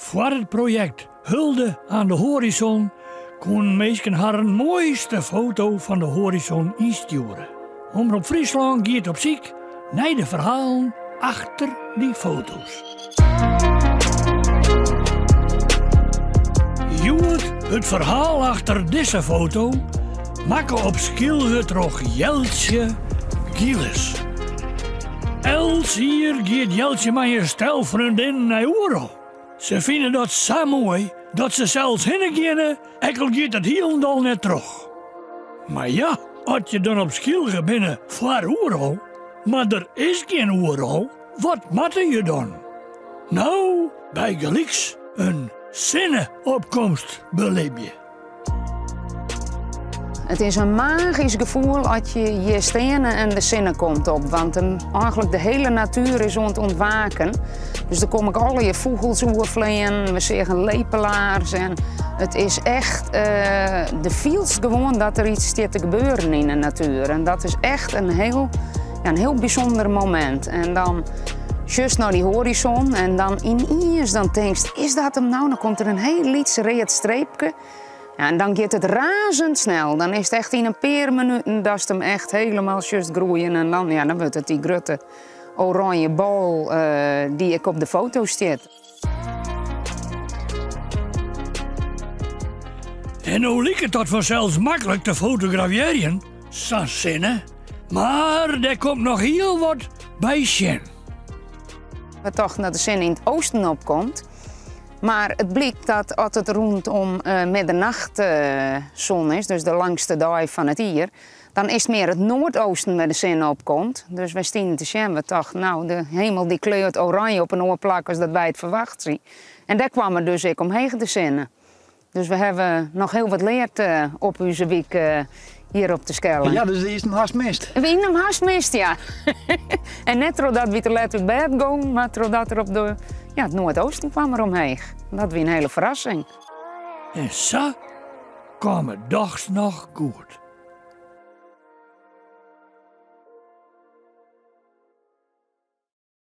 Voor het project Hulde aan de horizon kon mensen haar mooiste foto van de horizon insturen. Omroep Friesland gaat op zoek naar de verhalen achter die foto's. Joert het verhaal achter deze foto maken op Skilgetrog Jeltje Gielis. Els hier gaat Jeltje met je stelvriendin naar Oerol. Ze vinden dat zo mooi dat ze zelfs heen en al gaat het helemaal net terug. Maar ja, als je dan op Skilge binnen voor Oerol, maar er is geen Oerol, wat matte je dan? Nou, bij geliks een zinnenopkomst beleef je. Het is een magisch gevoel als je hier stenen en de zinnen komt op. Want eigenlijk de hele natuur is aan het ontwaken. Dus dan kom ik alle je vogels oervleien, we zeggen lepelaars. En het is echt, de feels gewoon dat er iets staat te gebeuren in de natuur. En dat is echt een heel bijzonder moment. En dan just naar die horizon en dan ineens dan denk je, is dat hem nou? Dan komt er een heel liets reed streepje. Ja, en dan gaat het razendsnel. Dan is het echt in een paar minuten dat hem echt helemaal just groeien. En dan wordt het die grote oranje bal die ik op de foto zit. En nu lijkt het dat vanzelfs makkelijk te fotograferen, zo'n zinnen. Maar er komt nog heel wat bij Sjen. We dachten dat de zin in het oosten opkomt. Maar het blijkt dat als het rondom middernachtzon is, dus de langste dag van het jaar, dan is het meer het noordoosten waar de zon opkomt. Dus wij staan te zien, we dachten, nou, de hemel die kleurt oranje op een oorplak als dat wij het verwacht zien. En daar kwam er dus ik omheen te zinnen. Dus we hebben nog heel wat geleerd op onze week hier op de Skellen. Ja, dus die is een hasmist. We in een hasmist, ja. En net doordat we te laten bed gaan, maar doordat er op de, het noordoosten kwam er omheen. Dat was een hele verrassing. En zo kwam het dags nog goed.